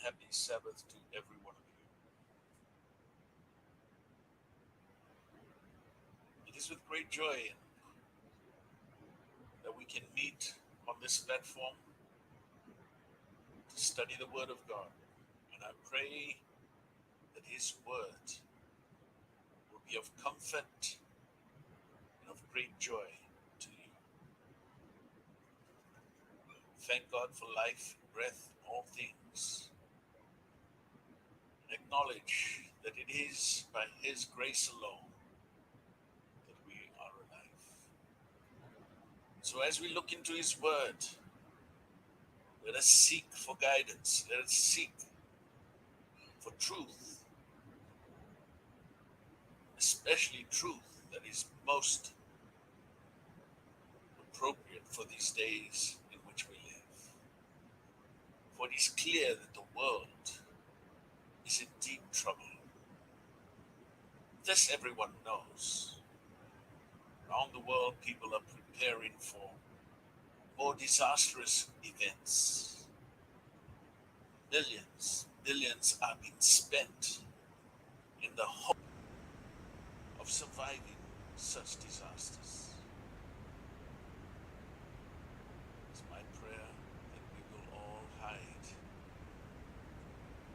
happy Sabbath to every one of you. It is with great joy that we can meet on this platform to study the Word of God. And I pray that His Word will be of comfort and of great joy to you. Thank God for life, breath, all things. And acknowledge that it is by His grace alone that we are alive. So as we look into His Word, let us seek for guidance. Let us seek for truth, especially truth that is most appropriate for these days in which we live. For it is clear that the world is in deep trouble. This everyone knows. Around the world, people are preparing for more disastrous events. Billions are being spent in the hope of surviving such disasters. It's my prayer that we will all hide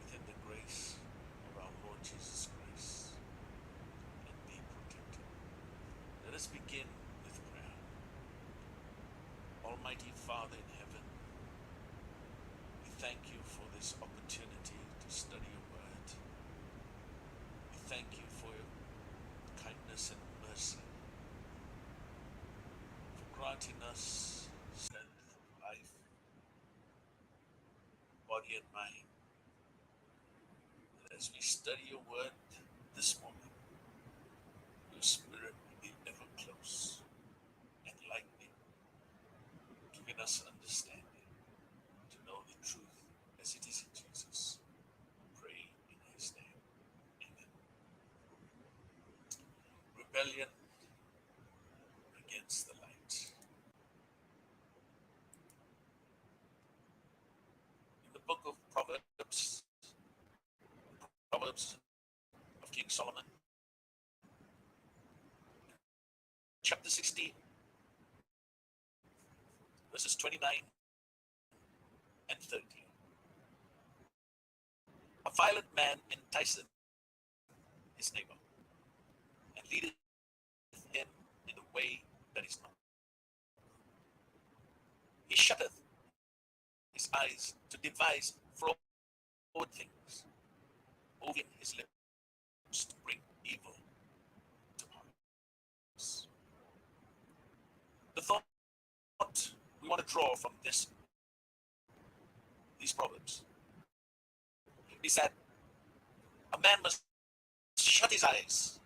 within the grace of our Lord Jesus Christ and be protected. Let us begin with prayer. Almighty Father in heaven, we thank you for this opportunity to study your word. We thank you for your kindness and mercy, for granting us strength of life, body and mind. And as we study your word this morning, your spirit will be ever close, enlightening, giving us understanding to know the truth as it is in Jesus. We pray in his name. Amen. Rebellion against the light. In the book of Proverbs of King Solomon, chapter 16, verses 29 and 30. A violent man enticeth his neighbor, and leadeth him in the way that is not. He shutteth his eyes to devise froward things, moving his lips to bring evil to pass. The thought we want to draw from these proverbs is that a man must shut his eyes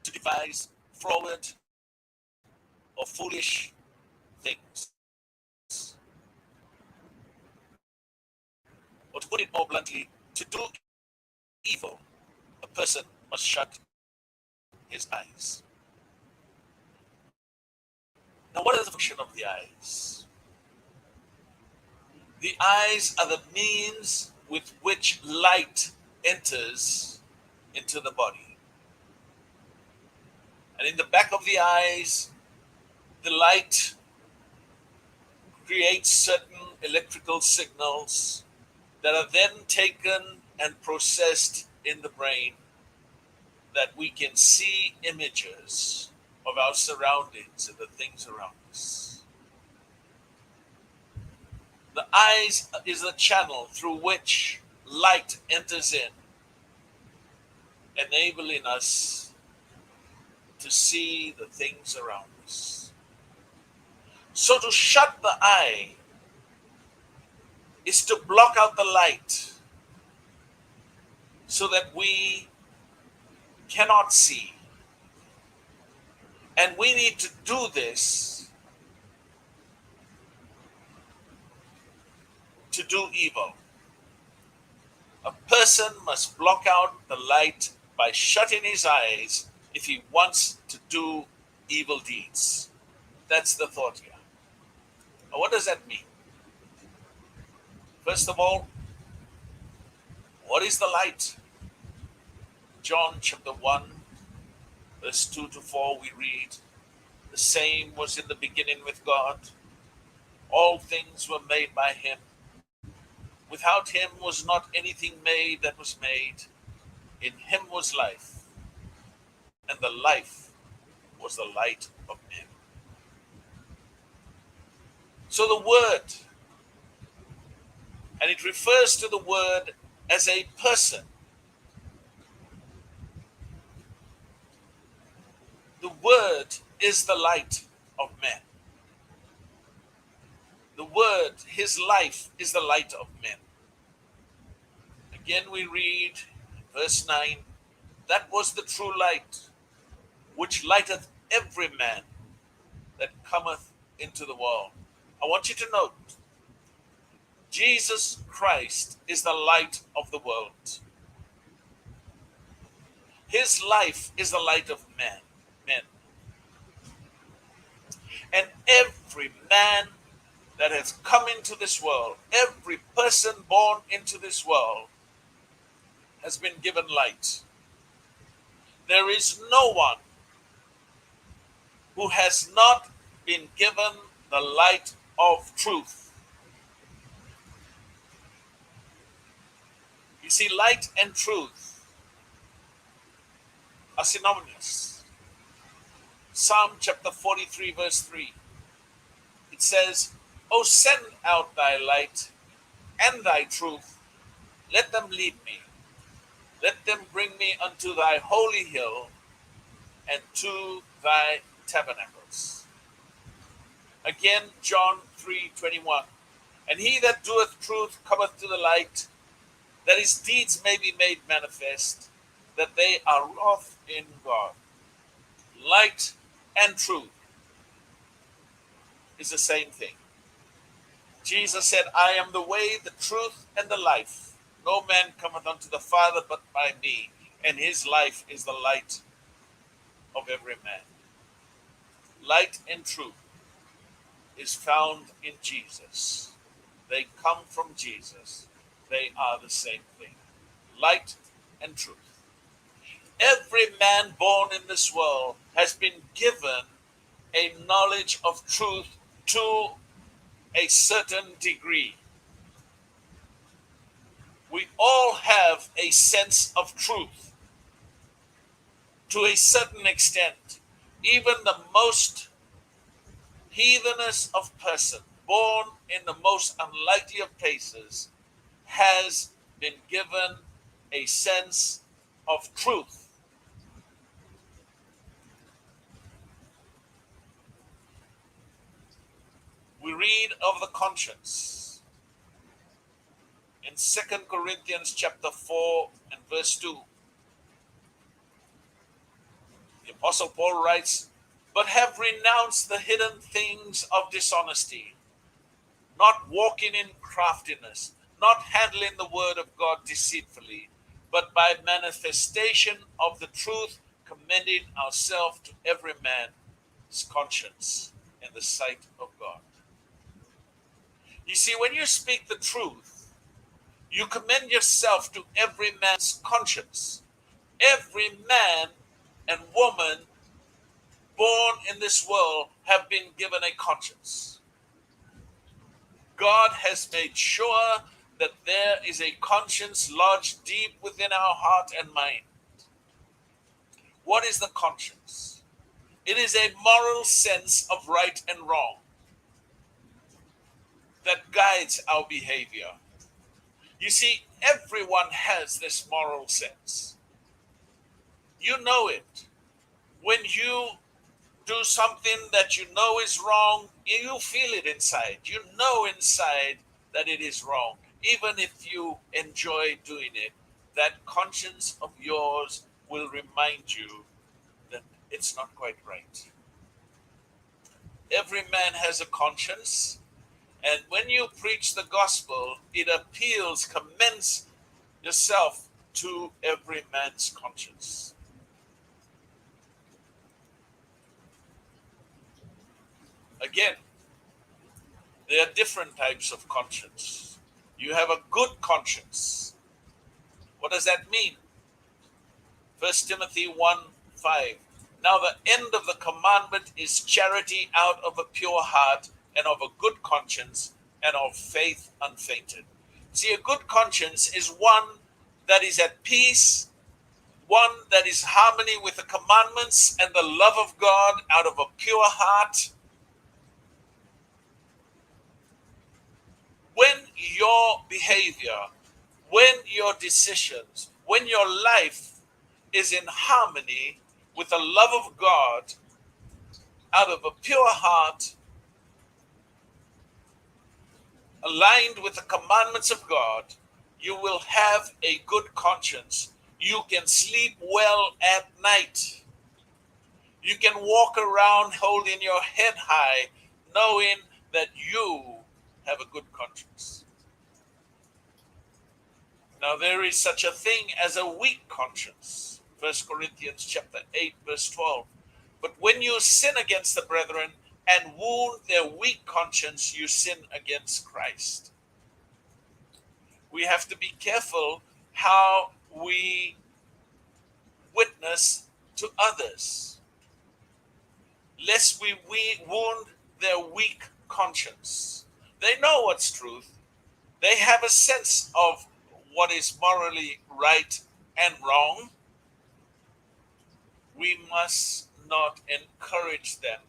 to devise froward or foolish things. Or to put it more bluntly, to do evil, a person must shut his eyes. Now, what is the function of the eyes? The eyes are the means with which light enters into the body. And in the back of the eyes, the light creates certain electrical signals that are then taken and processed in the brain, that we can see images of our surroundings and the things around us. The eyes is the channel through which light enters in, enabling us to see the things around us. So to shut the eye is to block out the light so that we cannot see. And we need to do this to do evil. A person must block out the light by shutting his eyes if he wants to do evil deeds. That's the thought here. Now, what does that mean? First of all, what is the light? John chapter 1, verse 2 to 4, we read, "The same was in the beginning with God. All things were made by him. Without him was not anything made that was made. In him was life, and the life was the light of men." So the word, and it refers to the word as a person. The word is the light of men. The word, his life, is the light of men. Again, we read verse 9, "That was the true light, which lighteth every man that cometh into the world." I want you to note, Jesus Christ is the light of the world. His life is the light of men. And every man that has come into this world, every person born into this world has been given light. There is no one who has not been given the light of truth. You see, light and truth are synonymous. Psalm chapter 43, verse 3, it says, "O send out thy light and thy truth, let them lead me. Let them bring me unto thy holy hill and to thy tabernacles." Again, John 3:21, "And he that doeth truth cometh to the light, that his deeds may be made manifest, that they are wrought in God." Light and truth is the same thing. Jesus said, "I am the way, the truth, and the life. No man cometh unto the Father but by me." And his life is the light of every man. Light and truth is found in Jesus. They come from Jesus. They are the same thing. Light and truth. Every man born in this world has been given a knowledge of truth to a certain degree. We all have a sense of truth to a certain extent. Even the most heathenest of person, born in the most unlikely of places, has been given a sense of truth. We read of the conscience in 2 Corinthians chapter 4 and verse 2. The Apostle Paul writes, "But have renounced the hidden things of dishonesty, not walking in craftiness, not handling the word of God deceitfully, but by manifestation of the truth, commending ourselves to every man's conscience in the sight of God." You see, when you speak the truth, you commend yourself to every man's conscience. Every man and woman born in this world have been given a conscience. God has made sure that there is a conscience lodged deep within our heart and mind. What is the conscience? It is a moral sense of right and wrong that guides our behavior. You see, everyone has this moral sense. You know it. When you do something that you know is wrong, you feel it inside. You know inside that it is wrong. Even if you enjoy doing it, that conscience of yours will remind you that it's not quite right. Every man has a conscience, and when you preach the gospel, it appeals, commends yourself to every man's conscience. Again, there are different types of conscience. You have a good conscience. What does that mean? 1 Timothy 1:5. Now the end of the commandment is charity out of a pure heart and of a good conscience and of faith unfeigned. See, a good conscience is one that is at peace, one that is harmony with the commandments and the love of God out of a pure heart. When your behavior, when your decisions, when your life is in harmony with the love of God out of a pure heart, aligned with the commandments of God, you will have a good conscience. You can sleep well at night. You can walk around holding your head high, knowing that you have a good conscience. Now there is such a thing as a weak conscience. 1 Corinthians chapter 8, verse 12. But when you sin against the brethren and wound their weak conscience, you sin against Christ. We have to be careful how we witness to others, lest we wound their weak conscience. They know what's truth. They have a sense of what is morally right and wrong. We must not encourage them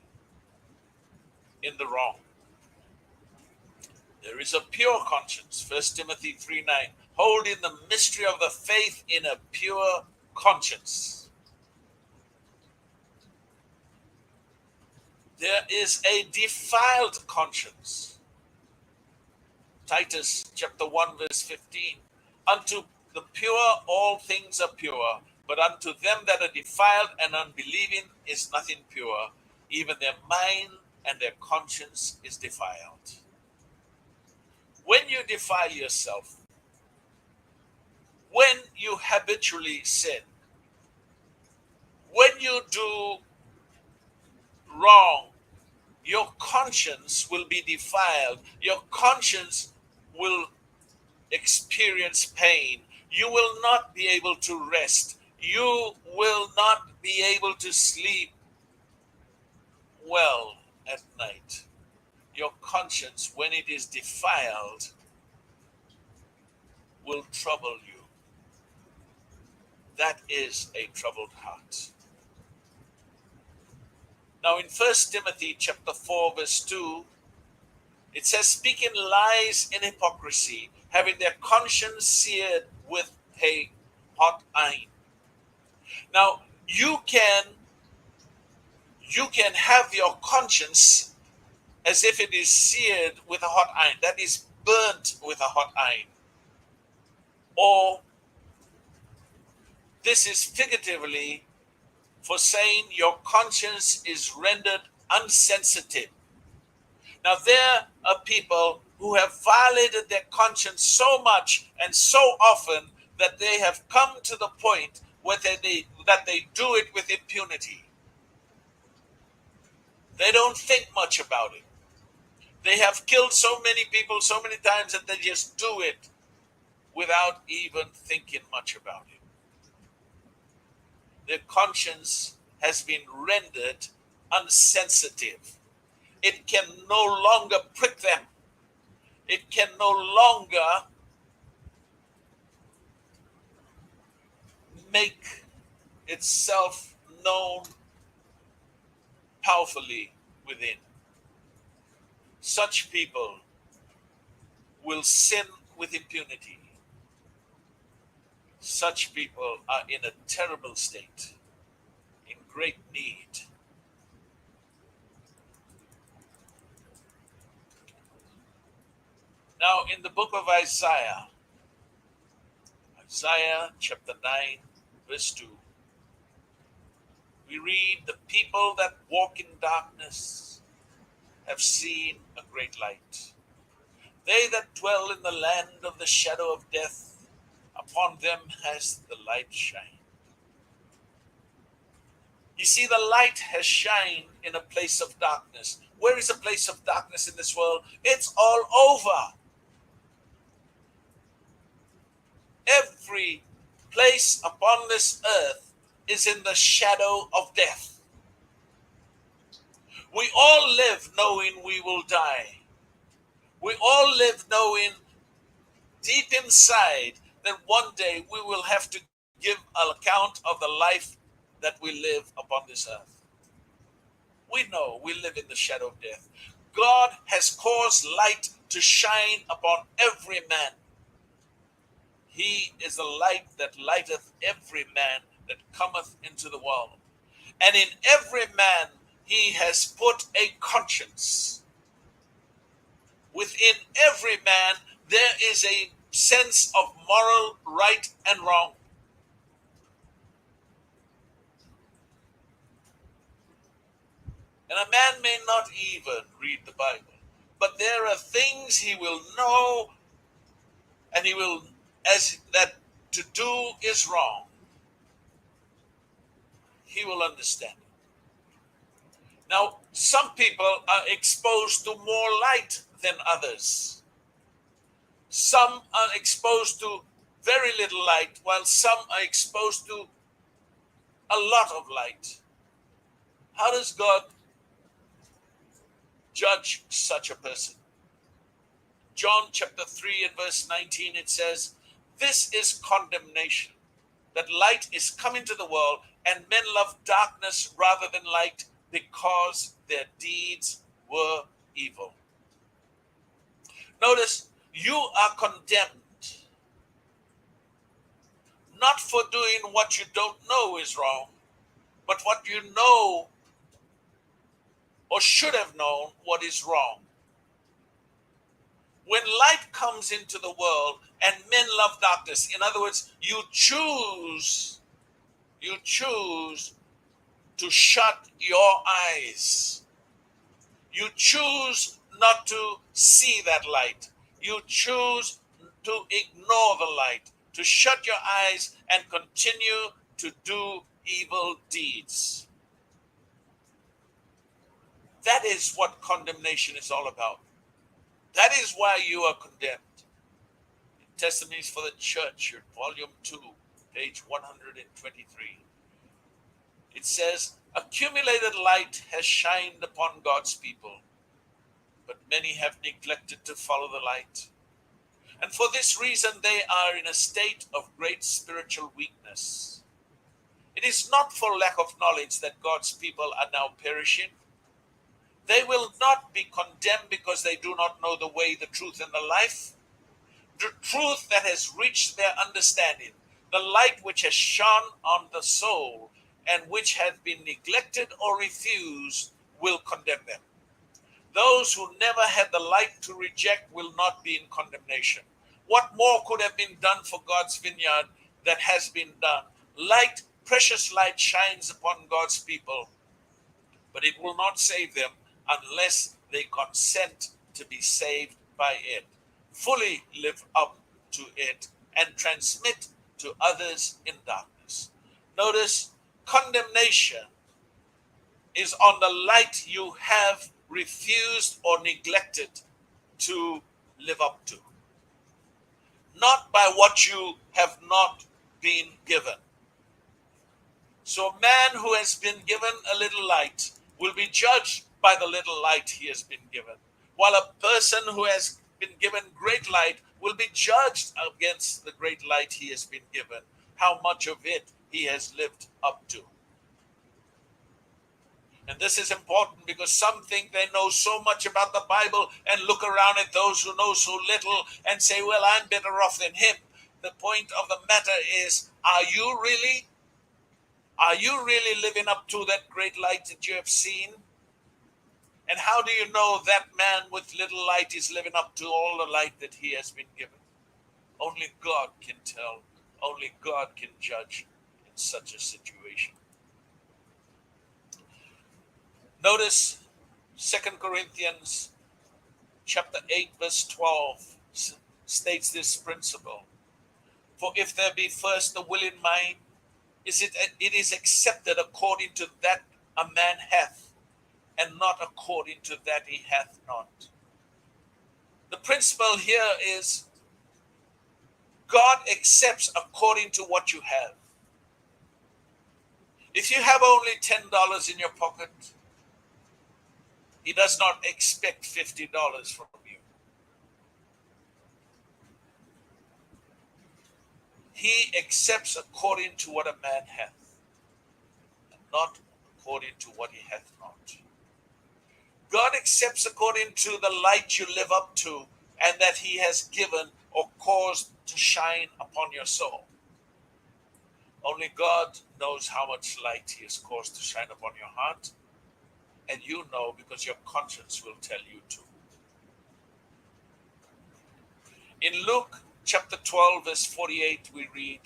in the wrong. There is a pure conscience, 1 Timothy 3:9. Hold in the mystery of the faith in a pure conscience. There is a defiled conscience. Titus chapter 1 verse 15. Unto the pure all things are pure, but unto them that are defiled and unbelieving is nothing pure. Even their mind and their conscience is defiled. When you defile yourself, when you habitually sin, when you do wrong, your conscience will be defiled. Your conscience will experience pain. You will not be able to rest. You will not be able to sleep well at night. Your conscience, when it is defiled, will trouble you. That is a troubled heart. Now in 1 Timothy chapter 4 verse 2, it says, speaking lies in hypocrisy, having their conscience seared with a hot iron. Now you can have your conscience as if it is seared with a hot iron, that is burnt with a hot iron. Or this is figuratively for saying your conscience is rendered unsensitive. Now there are people who have violated their conscience so much and so often that they have come to the point where that they do it with impunity. They don't think much about it. They have killed so many people so many times that they just do it without even thinking much about it. Their conscience has been rendered unsensitive. It can no longer prick them. It can no longer make itself known powerfully within. Such people will sin with impunity. Such people are in a terrible state, in great need. Now, in the book of Isaiah chapter 9, verse 2, we read, the people that walk in darkness have seen a great light. They that dwell in the land of the shadow of death, upon them has the light shined. You see, the light has shined in a place of darkness. Where is a place of darkness in this world? It's all over. every place upon this earth is in the shadow of death. We all live knowing we will die. We all live knowing deep inside that one day we will have to give an account of the life that we live upon this earth. We know we live in the shadow of death. God has caused light to shine upon every man. He is the light that lighteth every man that cometh into the world. And in every man he has put a conscience. Within every man there is a sense of moral right and wrong. And a man may not even read the Bible, but there are things he will know, and he will, as that to do is wrong, he will understand it. Now, some people are exposed to more light than others. Some are exposed to very little light, while some are exposed to a lot of light. How does God judge such a person? John chapter 3 and verse 19, it says, "This is condemnation, that light is come into the world, and men love darkness rather than light, because their deeds were evil." Notice, you are condemned, not for doing what you don't know is wrong, but what you know or should have known what is wrong. When light comes into the world and men love darkness, in other words, you choose to shut your eyes. You choose not to see that light. You choose to ignore the light, to shut your eyes and continue to do evil deeds. That is what condemnation is all about. That is why you are condemned. Testimonies for the Church, volume 2, page 123. It says, "Accumulated light has shined upon God's people, but many have neglected to follow the light. And for this reason they are in a state of great spiritual weakness. It is not for lack of knowledge that God's people are now perishing. They will not be condemned because they do not know the way, the truth, and the life. The truth that has reached their understanding, the light which has shone on the soul, and which has been neglected or refused, will condemn them. Those who never had the light to reject will not be in condemnation. What more could have been done for God's vineyard that has been done? Light, precious light, shines upon God's people, but it will not save them unless they consent to be saved by it, fully live up to it, and transmit to others in darkness." Notice, condemnation is on the light you have refused or neglected to live up to, not by what you have not been given. So a man who has been given a little light will be judged by the little light he has been given, while a person who has been given great light will be judged against the great light he has been given, how much of it he has lived up to. And this is important because some think they know so much about the Bible and look around at those who know so little and say, "Well, I'm better off than him." The point of the matter is, are you really living up to that great light that you have seen? And how do you know that man with little light is living up to all the light that he has been given? Only God can tell. Only God can judge in such a situation. Notice 2 Corinthians chapter 8 verse 12 states this principle. "For if there be first the will in mind, it is accepted according to that a man hath, and not according to that he hath not." The principle here is God accepts according to what you have. If you have only $10 in your pocket, He does not expect $50 from you. He accepts according to what a man hath, and not according to what he hath not. God accepts according to the light you live up to and that He has given or caused to shine upon your soul. Only God knows how much light He has caused to shine upon your heart, and you know because your conscience will tell you to. In Luke chapter 12, verse 48, we read,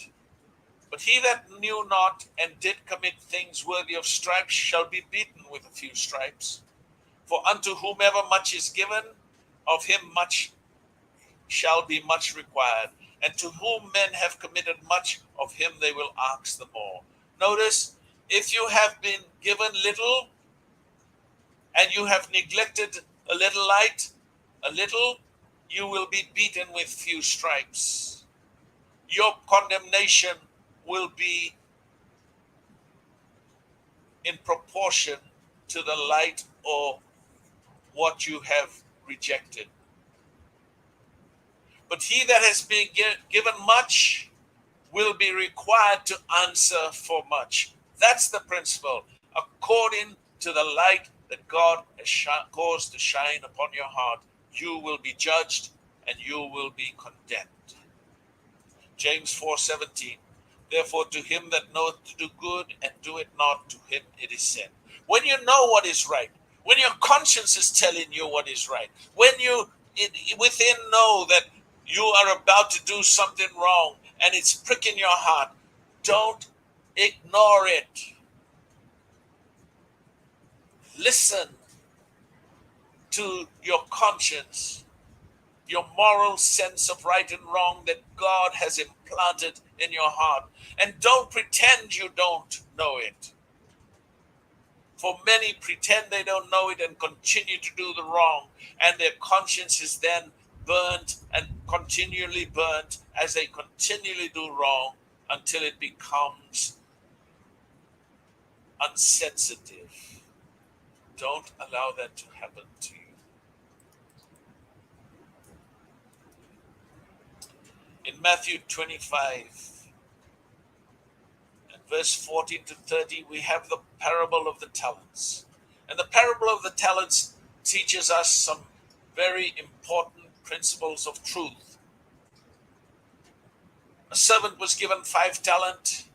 "But he that knew not and did commit things worthy of stripes shall be beaten with a few stripes. For unto whomever much is given, of him much shall be much required. And to whom men have committed much, of him they will ask the more." Notice, if you have been given little and you have neglected a little light, a little, you will be beaten with few stripes. Your condemnation will be in proportion to the light or what you have rejected. But he that has been given much will be required to answer for much. That's the principle. According to the light that God has caused to shine upon your heart, you will be judged and you will be condemned. James 4:17. Therefore, to him that knoweth to do good and do it not, to him it is sin. When you know what is right, when your conscience is telling you what is right, when you within know that you are about to do something wrong and it's pricking your heart, don't ignore it. Listen to your conscience, your moral sense of right and wrong that God has implanted in your heart. And don't pretend you don't know it. For many pretend they don't know it and continue to do the wrong, and their conscience is then burnt and continually burnt as they continually do wrong until it becomes unsensitive. Don't allow that to happen to you. In Matthew 25 and verse 14 to 30, we have the parable of the talents. And the parable of the talents teaches us some very important principles of truth. A servant was given 5 talents,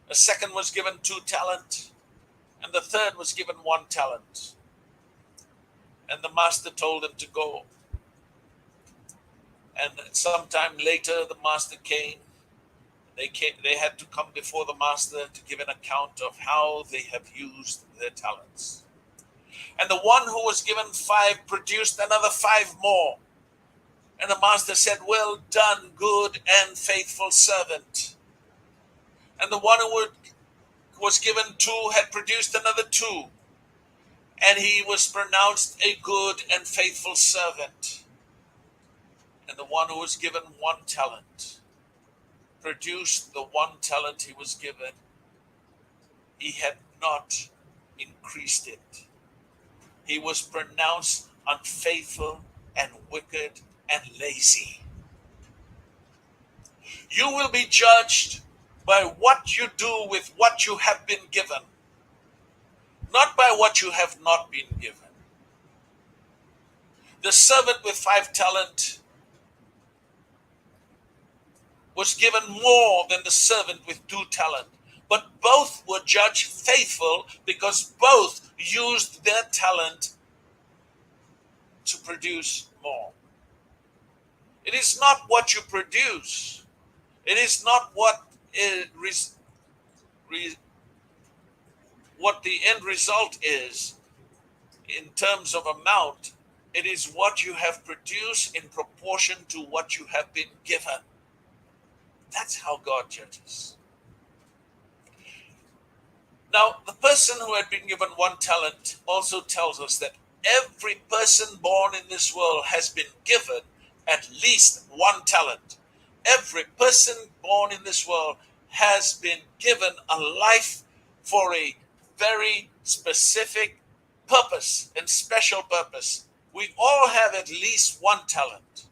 a second was given 2 talents, and the third was given 1 talent. And the master told him to go. And sometime later, the master came. They had to come before the master to give an account of how they have used their talents. And the one who was given 5 produced another 5 more. And the master said, "Well done, good and faithful servant." And the one who was given 2 had produced another 2. And he was pronounced a good and faithful servant. And the one who was given 1 talent produced the 1 talent he was given. He had not increased it. He was pronounced unfaithful and wicked and lazy. You will be judged by what you do with what you have been given, not by what you have not been given. The servant with 5 talents was given more than the servant with 2 talents. But both were judged faithful because both used their talent to produce more. It is not what you produce. It is not what the end result is in terms of amount. It is what you have produced in proportion to what you have been given. That's how God judges. Now, the person who had been given 1 talent also tells us that every person born in this world has been given at least 1 talent. Every person born in this world has been given a life for a very specific purpose and special purpose. We all have at least one talent.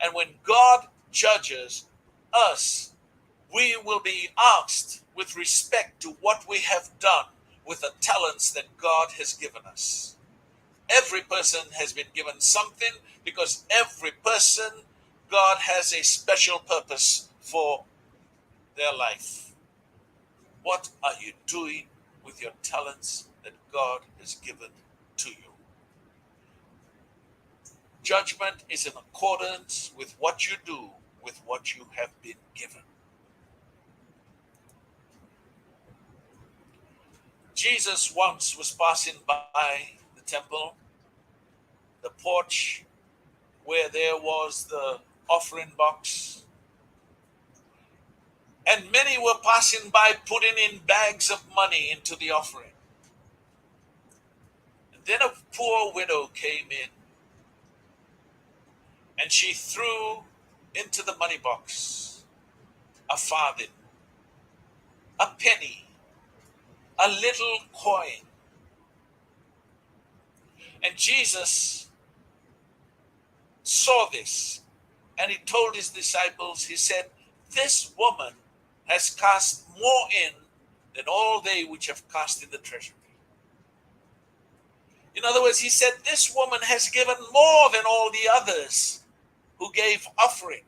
And when God judges us, we will be asked with respect to what we have done with the talents that God has given us. Every person has been given something because every person, God has a special purpose for their life. What are you doing with your talents that God has given to you? Judgment is in accordance with what you do with what you have been given. Jesus once was passing by the temple, the porch where there was the offering box, and many were passing by putting in bags of money into the offering. And then a poor widow came in and she threw into the money box a farthing, a penny, a little coin. And Jesus saw this and he told his disciples, he said, "This woman has cast more in than all they which have cast in the treasury." In other words, he said, this woman has given more than all the others who gave offering.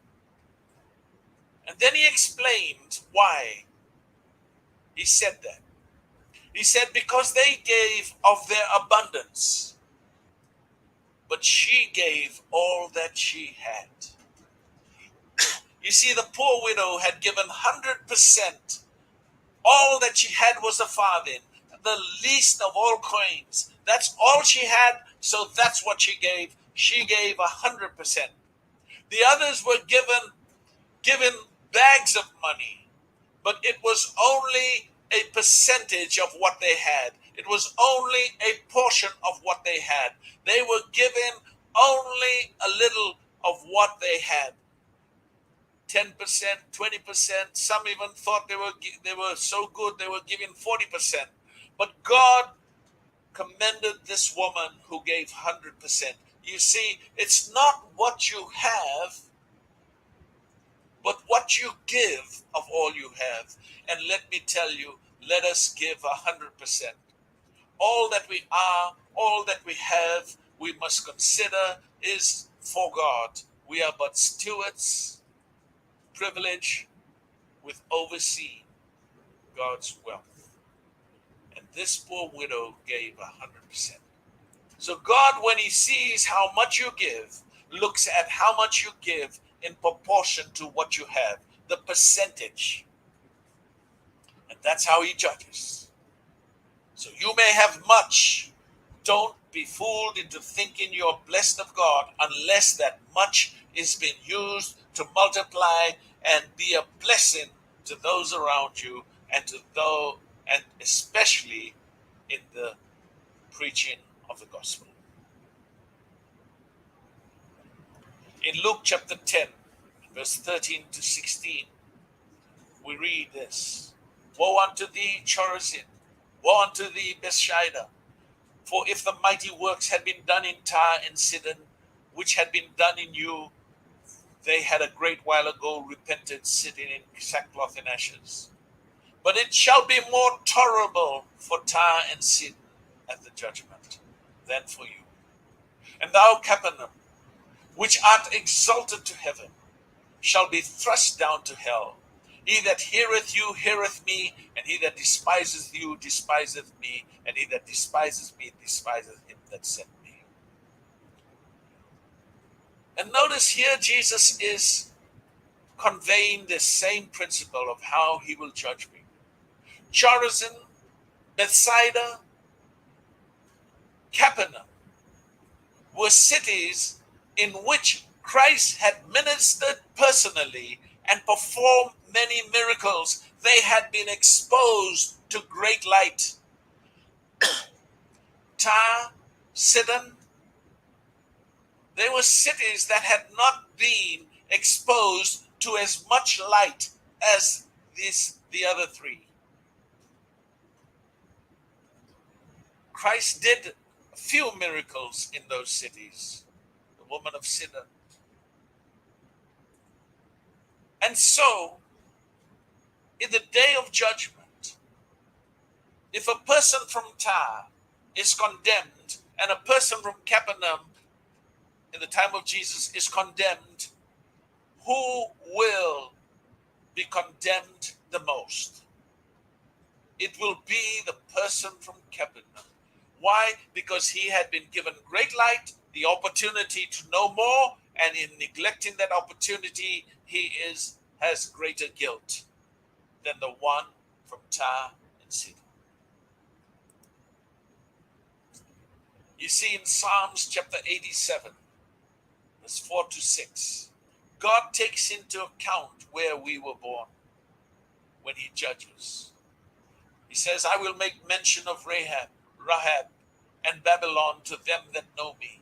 And then he explained why he said that. He said, because they gave of their abundance, but she gave all that she had. You see, the poor widow had given 100%. All that she had was a farthing, the least of all coins. That's all she had, so that's what she gave. She gave 100%. The others were given bags of money, but it was only a percentage of what they had. It was only a portion of what they had. They were given only a little of what they had. 10%, 20%. Some even thought they were so good they were giving 40%. But God commended this woman who gave 100%. You see, it's not what you have, but what you give of all you have. And let me tell you, let us give 100%. All that we are, all that we have, we must consider is for God. We are but stewards, privileged with overseeing God's wealth. And this poor widow gave 100%. So God, when he sees how much you give, looks at how much you give in proportion to what you have, the percentage. And that's how he judges. So you may have much. Don't be fooled into thinking you're blessed of God unless that much is being used to multiply and be a blessing to those around you and especially in the preaching of the gospel. In Luke chapter 10, verse 13 to 16, we read this. Woe unto thee, Chorazin! Woe unto thee, Bethsaida! For if the mighty works had been done in Tyre and Sidon, which had been done in you, they had a great while ago repented, sitting in sackcloth and ashes. But it shall be more tolerable for Tyre and Sidon at the judgment than for you. And thou, Capernaum, which art exalted to heaven, shall be thrust down to hell. He that heareth you heareth me, and he that despiseth you despiseth me, and he that despises me despiseth him that sent me. And notice here Jesus is conveying the same principle of how he will judge me. Chorazin, Bethsaida, Capernaum were cities in which Christ had ministered personally and performed many miracles. They had been exposed to great light. Tyre, Sidon, they were cities that had not been exposed to as much light as the other three. Christ did a few miracles in those cities. The woman of Sidon. And so, in the day of judgment, if a person from Tyre is condemned and a person from Capernaum in the time of Jesus is condemned, who will be condemned the most? It will be the person from Capernaum. Why? Because he had been given great light, the opportunity to know more, and in neglecting that opportunity, he has greater guilt than the one from Tyre and Sidon. You see in Psalms chapter 87, verse 4 to 6, God takes into account where we were born when he judges. He says, I will make mention of Rahab, and Babylon to them that know me.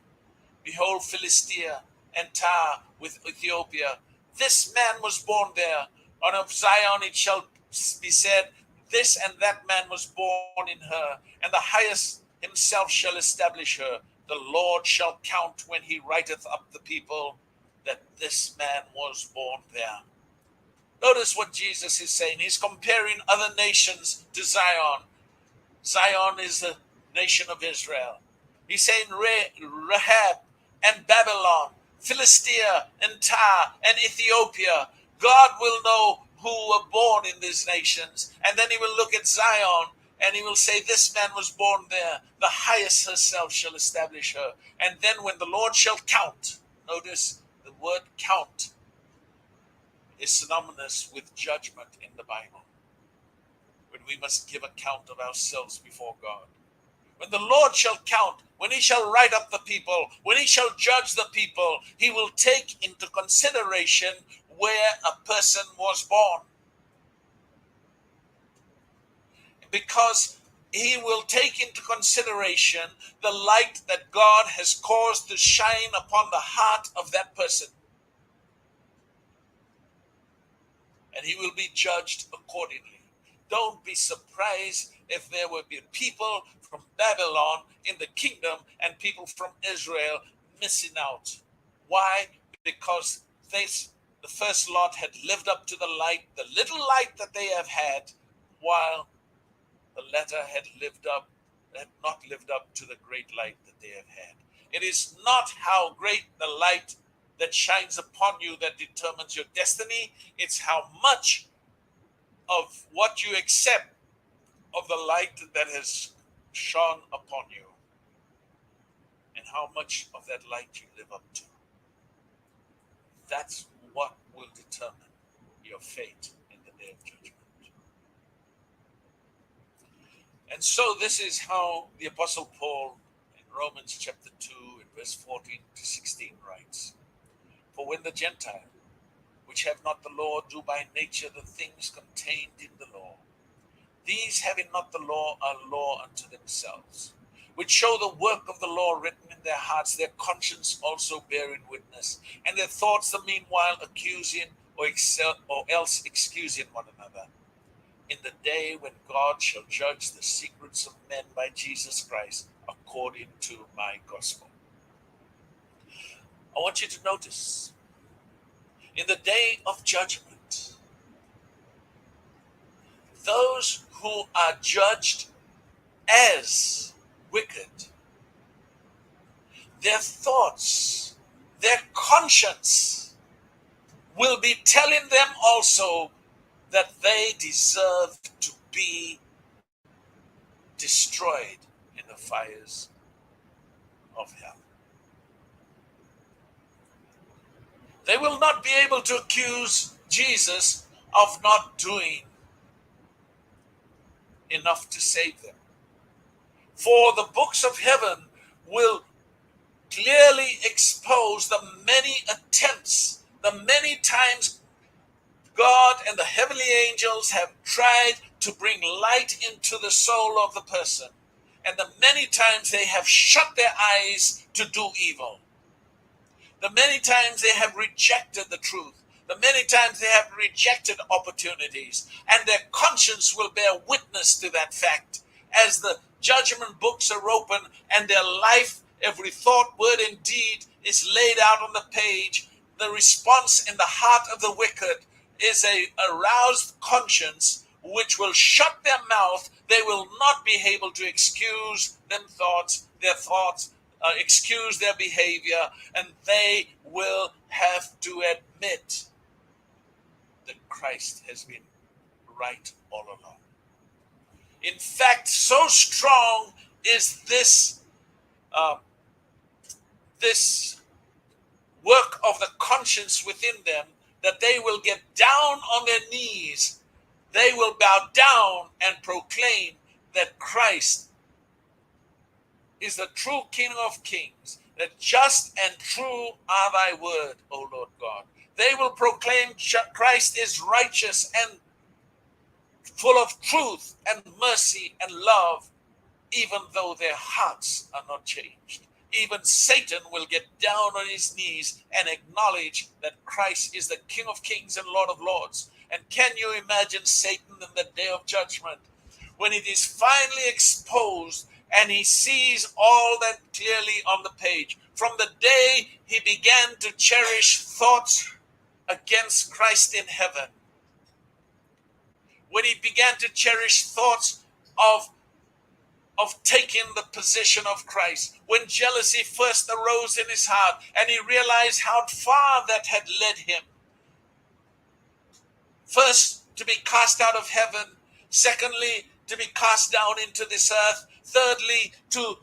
Behold, Philistia and Tyre with Ethiopia. This man was born there. And of Zion it shall be said, this and that man was born in her, and the highest himself shall establish her. The Lord shall count when he writeth up the people that this man was born there. Notice what Jesus is saying. He's comparing other nations to Zion. Zion is the nation of Israel. He's saying Rahab and Babylon, Philistia and Tyre and Ethiopia. God will know who were born in these nations. And then he will look at Zion and he will say, this man was born there. The highest herself shall establish her. And then when the Lord shall count, notice the word count is synonymous with judgment in the Bible. When we must give account of ourselves before God. When the Lord shall count, when he shall write up the people, when he shall judge the people, he will take into consideration where a person was born. Because he will take into consideration the light that God has caused to shine upon the heart of that person. And he will be judged accordingly. Don't be surprised if there will be people from Babylon in the kingdom and people from Israel missing out. Why? Because the first lot had lived up to the light, the little light that they have had, while the latter had not lived up to the great light that they have had. It is not how great the light that shines upon you that determines your destiny. It's how much of what you accept of the light that has shone upon you, and how much of that light you live up to. That's what will determine your fate in the day of judgment. And so this is how the Apostle Paul in Romans chapter 2 and verse 14 to 16 writes, for when the Gentile, which have not the law, do by nature the things contained in the law, these having not the law are law unto themselves, which show the work of the law written in their hearts, their conscience also bearing witness, and their thoughts the meanwhile accusing or else excusing one another. In the day when God shall judge the secrets of men by Jesus Christ, according to my gospel. I want you to notice, in the day of judgment, those who are judged as wicked, their thoughts, their conscience will be telling them also that they deserve to be destroyed in the fires of hell. They will not be able to accuse Jesus of not doing enough to save them. For the books of heaven will clearly expose the many attempts, the many times God and the heavenly angels have tried to bring light into the soul of the person, and the many times they have shut their eyes to do evil. The many times they have rejected the truth. Many times they have rejected opportunities, and their conscience will bear witness to that fact. As the judgment books are open and their life, every thought, word, and deed is laid out on the page, the response in the heart of the wicked is a aroused conscience which will shut their mouth. They will not be able to excuse their thoughts, excuse their behavior, and they will have to admit that Christ has been right all along. In fact, so strong is this work of the conscience within them that they will get down on their knees. They will bow down and proclaim that Christ is the true King of Kings, that just and true are thy word, O Lord God. They will proclaim Christ is righteous and full of truth and mercy and love, even though their hearts are not changed. Even Satan will get down on his knees and acknowledge that Christ is the King of Kings and Lord of Lords. And can you imagine Satan in the day of judgment, when it is finally exposed and he sees all that clearly on the page? From the day he began to cherish thoughts against Christ in heaven, when he began to cherish thoughts of taking the position of Christ, when jealousy first arose in his heart and he realized how far that had led him. First, to be cast out of heaven. Secondly, to be cast down into this earth. Thirdly, to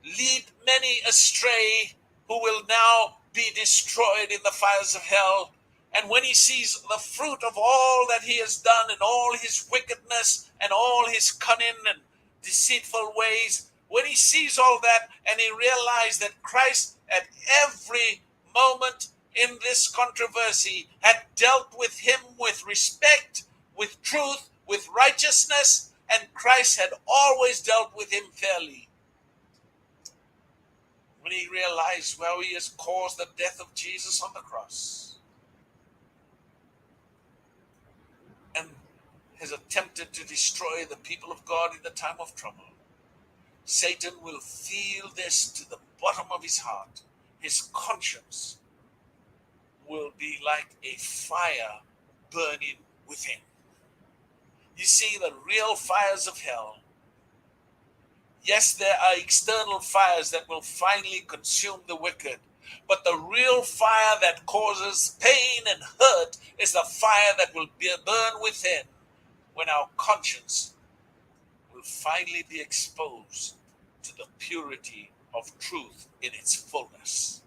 lead many astray who will now be destroyed in the fires of hell. And when he sees the fruit of all that he has done and all his wickedness and all his cunning and deceitful ways, when he sees all that and he realized that Christ at every moment in this controversy had dealt with him with respect, with truth, with righteousness, and Christ had always dealt with him fairly. When he realized, well, he has caused the death of Jesus on the cross and has attempted to destroy the people of God in the time of trouble, Satan will feel this to the bottom of his heart. His conscience will be like a fire burning within. You see, the real fires of hell, yes, there are external fires that will finally consume the wicked, but the real fire that causes pain and hurt is the fire that will burn within when our conscience will finally be exposed to the purity of truth in its fullness.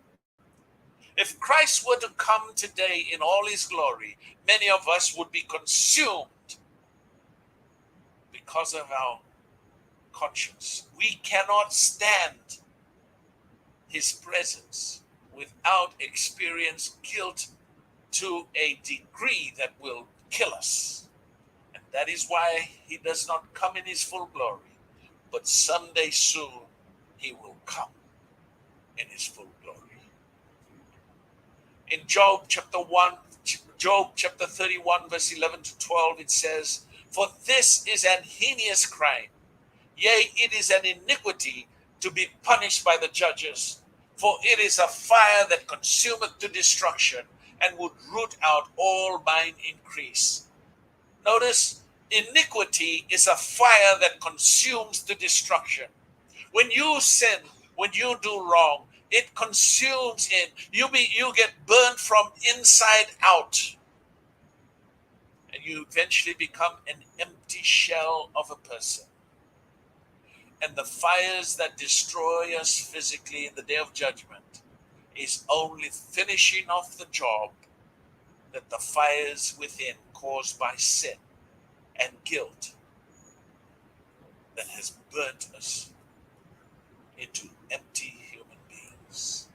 If Christ were to come today in all his glory, many of us would be consumed because of our conscience. We cannot stand his presence without experience guilt to a degree that will kill us. And that is why he does not come in his full glory. But someday soon he will come in his full glory. In Job chapter 31, verse 11 to 12, it says, "For this is an heinous crime, yea, it is an iniquity to be punished by the judges. For it is a fire that consumeth to destruction, and would root out all mine increase." Notice, iniquity is a fire that consumes to destruction. When you sin, when you do wrong, it consumes in. You get burned from inside out. And you eventually become an empty shell of a person. And the fires that destroy us physically in the day of judgment is only finishing off the job that the fires within caused by sin and guilt that has burnt us into empty human beings.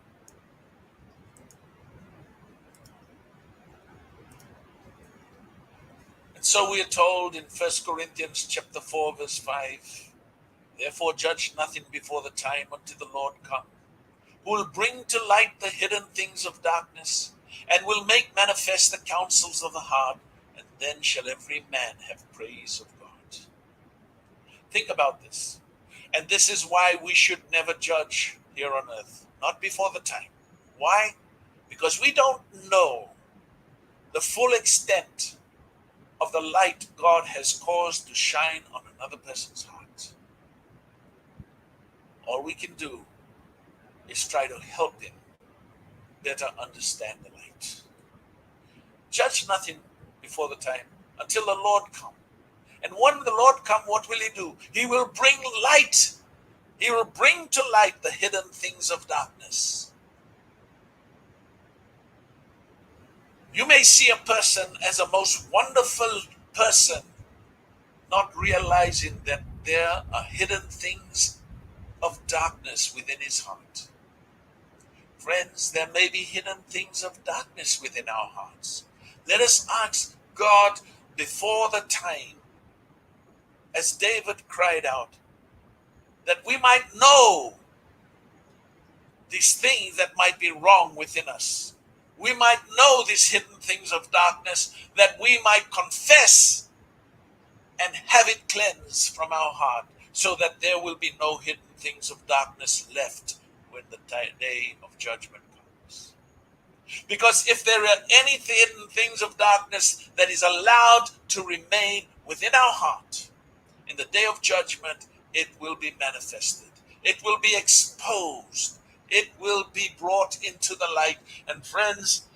And so we are told in 1 Corinthians chapter 4, verse 5, "Therefore judge nothing before the time until the Lord come, who will bring to light the hidden things of darkness and will make manifest the counsels of the heart, and then shall every man have praise of God. Think about this. And this is why we should never judge here on earth, not before the time. Why? Because we don't know the full extent of the light God has caused to shine on another person's heart. All we can do is try to help him better understand the light. Judge nothing before the time until the Lord come. And when the Lord come, what will he do? He will bring light. He will bring to light the hidden things of darkness. You may see a person as a most wonderful person, not realizing that there are hidden things of darkness within his heart. Friends, there may be hidden things of darkness within our hearts. Let us ask God before the time, as David cried out, that we might know these things that might be wrong within us. We might know these hidden things of darkness, that we might confess and have it cleansed from our heart, so that there will be no hidden things of darkness left when the day of judgment comes. Because if there are any hidden things of darkness that is allowed to remain within our heart, in the day of judgment, it will be manifested. It will be exposed. It will be brought into the light. And friends,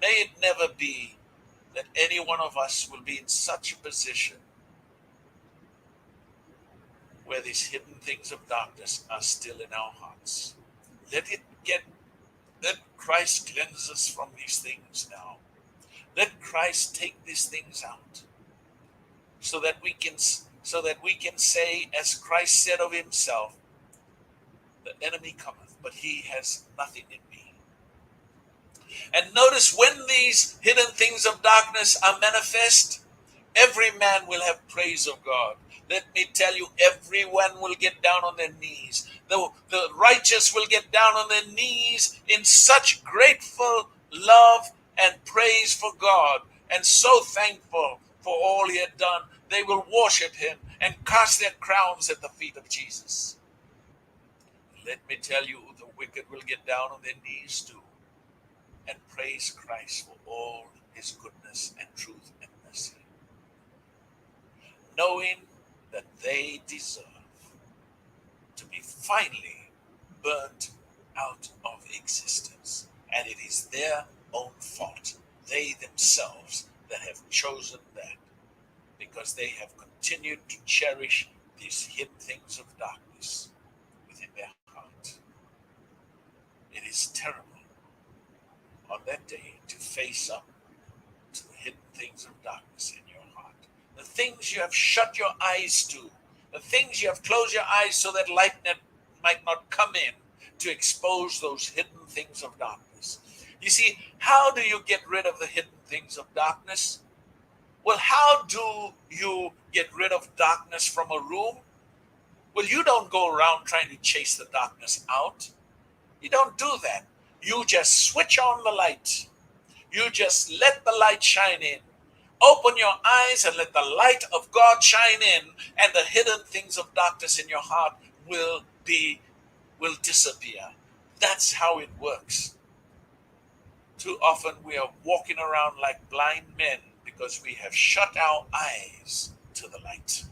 may it never be that any one of us will be in such a position where these hidden things of darkness are still in our hearts. Let Christ cleanse us from these things now. Let Christ take these things out, so that we can say, as Christ said of himself, the enemy cometh, but he has nothing in me. And notice, when these hidden things of darkness are manifest, every man will have praise of God. Let me tell you, everyone will get down on their knees. The righteous will get down on their knees in such grateful love and praise for God, and so thankful for all he had done. They will worship him and cast their crowns at the feet of Jesus. Let me tell you, the wicked will get down on their knees too and praise Christ for all his goodness and truth and mercy, knowing that they deserve to be finally burnt out of existence. And it is their own fault, they themselves, that have chosen that, because they have continued to cherish these hidden things of darkness within their heart. It is terrible on that day to face up to the hidden things of darkness in your heart. The things you have shut your eyes to, the things you have closed your eyes so that light might not come in to expose those hidden things of darkness. You see, how do you get rid of the hidden things of darkness? Well, how do you get rid of darkness from a room? Well, you don't go around trying to chase the darkness out. You don't do that. You just switch on the light. You just let the light shine in. Open your eyes and let the light of God shine in, and the hidden things of darkness in your heart will disappear. That's how it works. Too often we are walking around like blind men because we have shut our eyes to the light.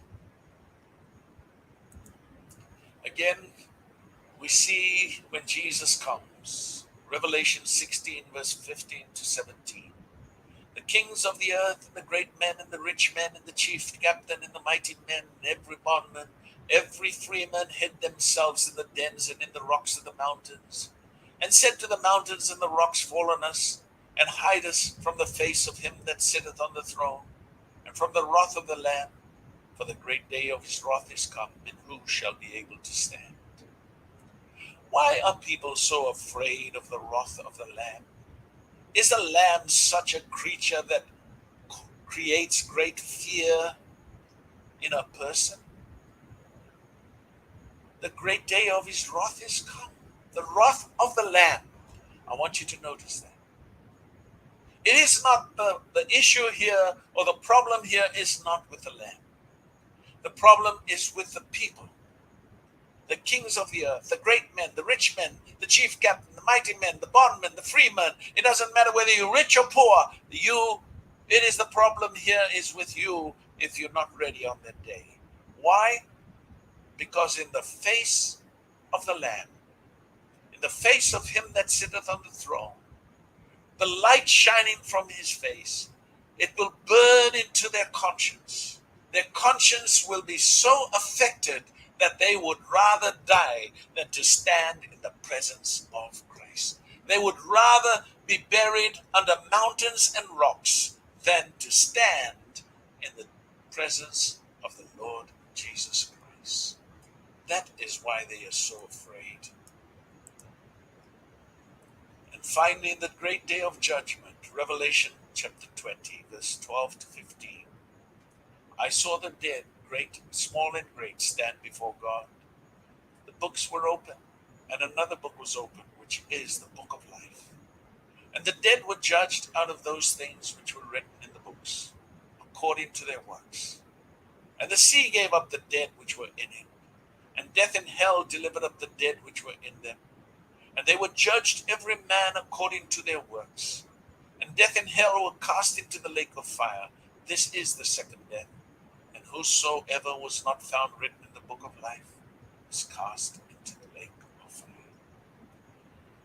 Again, we see when Jesus comes, Revelation 16, verse 15 to 17. The kings of the earth, and the great men, and the rich men, and the chief captain, and the mighty men, and every bondman, every freeman hid themselves in the dens and in the rocks of the mountains, and said to the mountains and the rocks, fall on us, and hide us from the face of him that sitteth on the throne, and from the wrath of the Lamb. For the great day of his wrath is come, and who shall be able to stand? Why are people so afraid of the wrath of the Lamb? Is a lamb such a creature that creates great fear in a person? The great day of his wrath is come. The wrath of the Lamb. I want you to notice that. It is not the issue here, or the problem here is not with the lamb. The problem is with the people, the kings of the earth, the great men, the rich men, the chief captain, the mighty men, the bondmen, the free men. It doesn't matter whether you're rich or poor. It is the problem here is with you if you're not ready on that day. Why? Because in the face of the Lamb, in the face of him that sitteth on the throne, the light shining from his face, it will burn into their conscience. Their conscience will be so affected that they would rather die than to stand in the presence of Christ. They would rather be buried under mountains and rocks than to stand in the presence of the Lord Jesus Christ. That is why they are so afraid. And finally, in the great day of judgment, Revelation chapter 20, verse 12 to 15, I saw the dead, great, small and great, stand before God. The books were open, and another book was open, which is the book of life. And the dead were judged out of those things which were written in the books, according to their works. And the sea gave up the dead which were in it, and death and hell delivered up the dead which were in them. And they were judged every man according to their works. And death and hell were cast into the lake of fire. This is the second death. And whosoever was not found written in the book of life was cast into the lake of fire.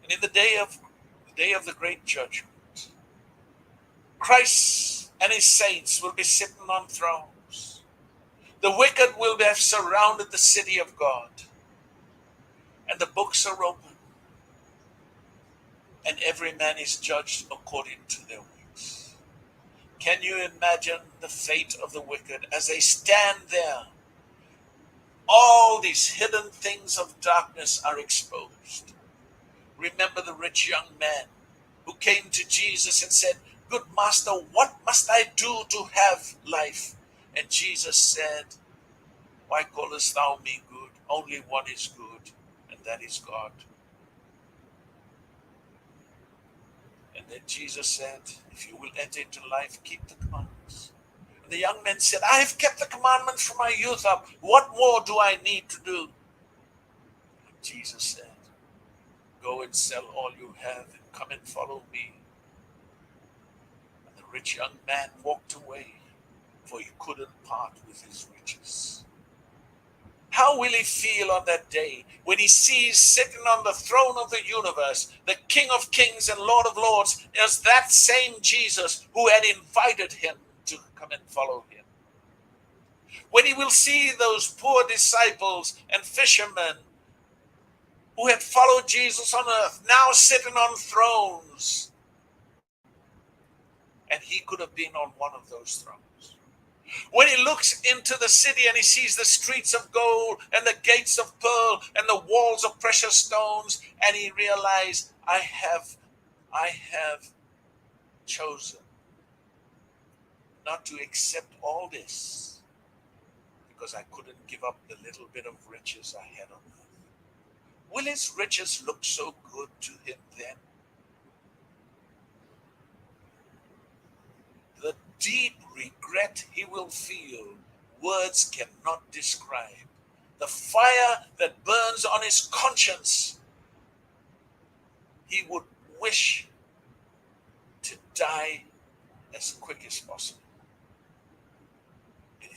And in the day of the great judgment, Christ and his saints will be sitting on thrones. The wicked will have surrounded the city of God. And the books are open. And every man is judged according to their works. Can you imagine the fate of the wicked as they stand there? All these hidden things of darkness are exposed. Remember the rich young man who came to Jesus and said, "Good master, what must I do to have life?" And Jesus said, "Why callest thou me good? Only one is good, and that is God." And then Jesus said, "If you will enter into life, keep the commandments." And the young man said, "I have kept the commandments from my youth up. What more do I need to do?" And Jesus said, "Go and sell all you have and come and follow me." And the rich young man walked away, for he couldn't part with his riches. How will he feel on that day when he sees sitting on the throne of the universe, the King of Kings and Lord of Lords, as that same Jesus who had invited him to come and follow him? When he will see those poor disciples and fishermen who had followed Jesus on earth, now sitting on thrones, and he could have been on one of those thrones. When he looks into the city and he sees the streets of gold and the gates of pearl and the walls of precious stones, and he realizes, I have chosen not to accept all this because I couldn't give up the little bit of riches I had on earth. Will his riches look so good to him then? The deep regret he will feel, words cannot describe. The fire that burns on his conscience, he would wish to die as quick as possible. It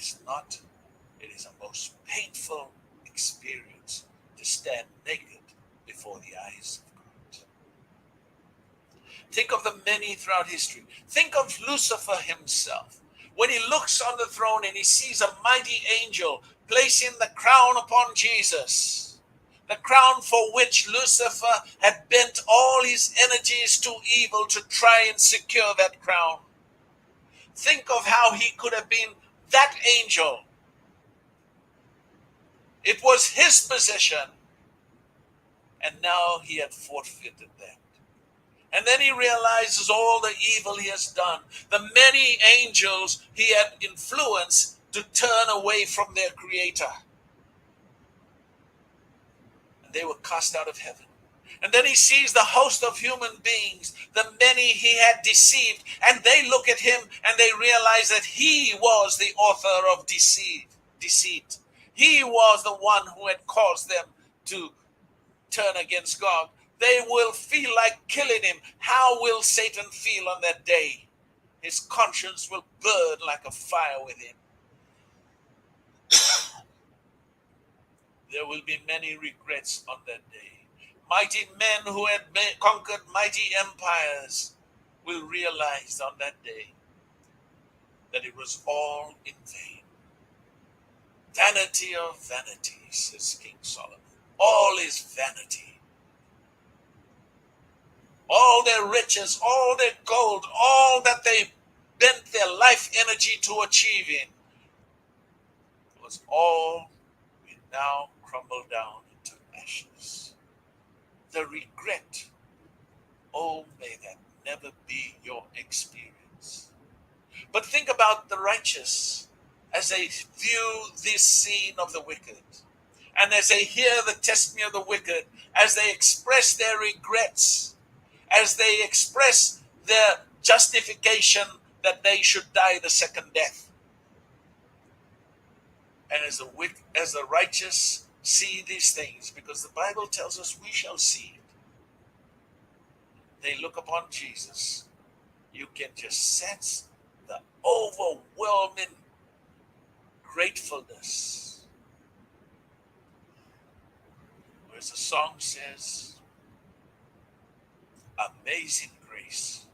is a most painful experience to stand naked before the eyes of God. Think of the many throughout history. Think of Lucifer himself. When he looks on the throne and he sees a mighty angel placing the crown upon Jesus, the crown for which Lucifer had bent all his energies to evil to try and secure that crown. Think of how he could have been that angel. It was his position, and now he had forfeited that. And then he realizes all the evil he has done, the many angels he had influenced to turn away from their Creator. And they were cast out of heaven. And then he sees the host of human beings, the many he had deceived, and they look at him and they realize that he was the author of deceit. He was the one who had caused them to turn against God. They will feel like killing him. How will Satan feel on that day? His conscience will burn like a fire within. There will be many regrets on that day. Mighty men who had conquered mighty empires will realize on that day that it was all in vain. Vanity of vanities, says King Solomon. All is vanity. All their riches, all their gold, all that they bent their life energy to achieving was all will now crumble down into ashes. The regret, oh, may that never be your experience. But think about the righteous as they view this scene of the wicked, and as they hear the testimony of the wicked, as they express their regrets, as they express their justification that they should die the second death. And as the righteous see these things, because the Bible tells us we shall see it, they look upon Jesus. You can just sense the overwhelming gratefulness. Whereas the song says, amazing grace,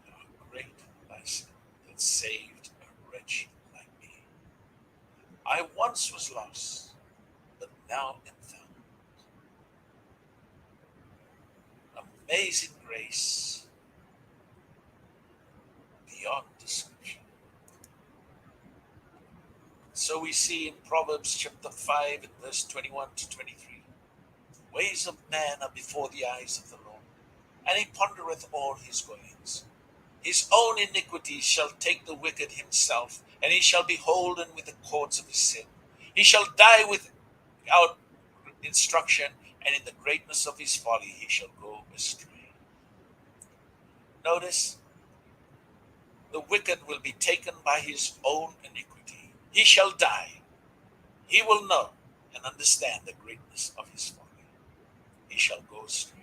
a great mercy that saved a wretch like me. I once was lost, but now am found. Amazing grace beyond description. So we see in Proverbs chapter 5 and verse 21 to 23, ways of man are before the eyes of the Lord, and he pondereth all his goings. His own iniquity shall take the wicked himself, and he shall be holden with the cords of his sin. He shall die without instruction, and in the greatness of his folly he shall go astray. Notice, the wicked will be taken by his own iniquity. He shall die. He will know and understand the greatness of his folly. He shall go astray.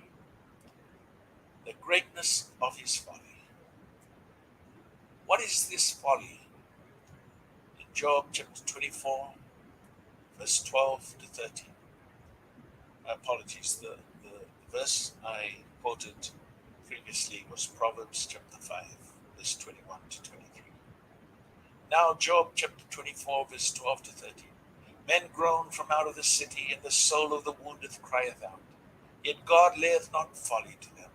The greatness of his folly. What is this folly? In Job chapter 24, verse 12 to 13. My apologies, the verse I quoted previously was Proverbs chapter 5, verse 21 to 23. Now Job chapter 24, verse 12 to 13. Men groan from out of the city, and the soul of the wounded crieth out. Yet God layeth not folly to them.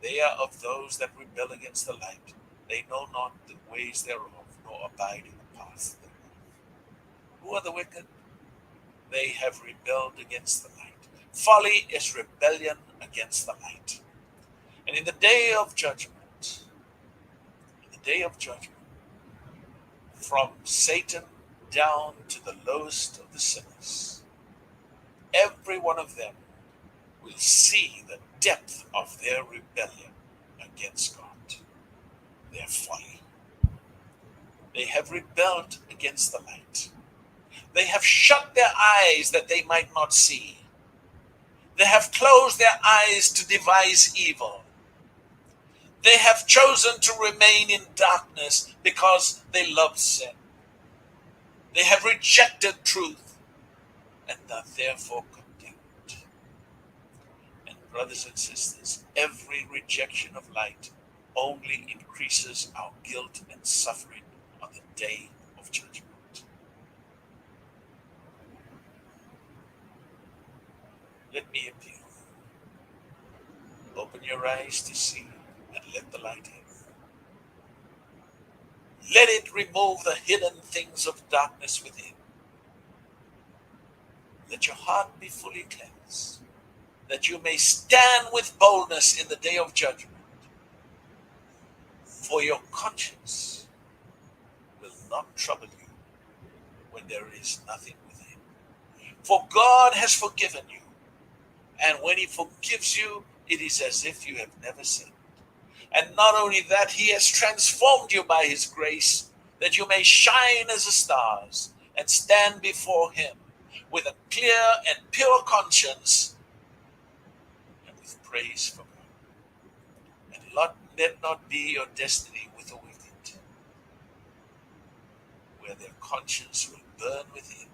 They are of those that rebel against the light. They know not the ways thereof, nor abide in the paths thereof. Who are the wicked? They have rebelled against the light. Folly is rebellion against the light. And in the day of judgment, from Satan down to the lowest of the sinners, every one of them will see the depth of their rebellion against God, their folly. They have rebelled against the light. They have shut their eyes that they might not see. They have closed their eyes to devise evil. They have chosen to remain in darkness because they love sin. They have rejected truth and are therefore condemned. And brothers and sisters, every rejection of light only increases our guilt and suffering on the day of judgment. Let me appeal. Open your eyes to see and let the light in. Let it remove the hidden things of darkness within. Let your heart be fully cleansed, that you may stand with boldness in the day of judgment. For your conscience will not trouble you when there is nothing within. For God has forgiven you. And when he forgives you, it is as if you have never sinned. And not only that, he has transformed you by his grace, that you may shine as the stars and stand before him with a clear and pure conscience and with praise for God. And let not be your destiny with the wicked, where their conscience will burn within.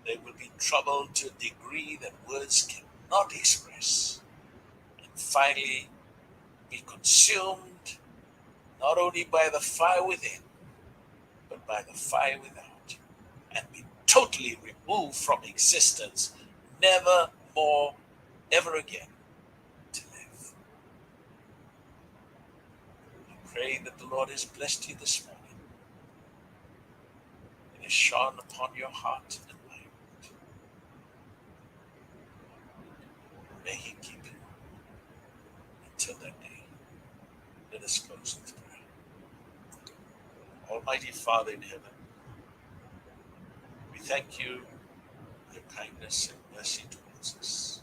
They will be troubled to a degree that words cannot express, and finally be consumed not only by the fire within, but by the fire without, and be totally removed from existence, never more, ever again to live. I pray that the Lord has blessed you this morning and has shone upon your heart and mind. May he keep you until that day. Let us close with prayer. Almighty Father in heaven, we thank you for your kindness and mercy towards us.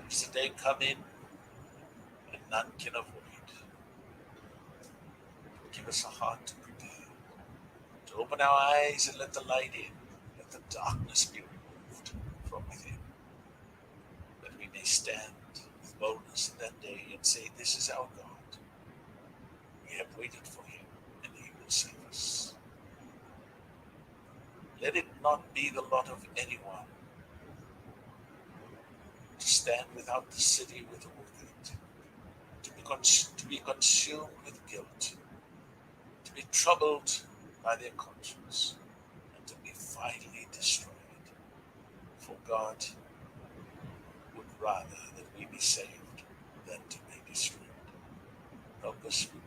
As the day come in and none can avoid, give us a heart to prepare, to open our eyes and let the light in, let the darkness be removed from within, that we may stand with boldness in that day and say, this is our God. We have waited for him and he will save us. Let it not be the lot of anyone to stand without the city with the wicked, to be consumed with guilt, to be troubled by their conscience, and to be finally destroyed. For God would rather that we be saved than to be destroyed. Help us, we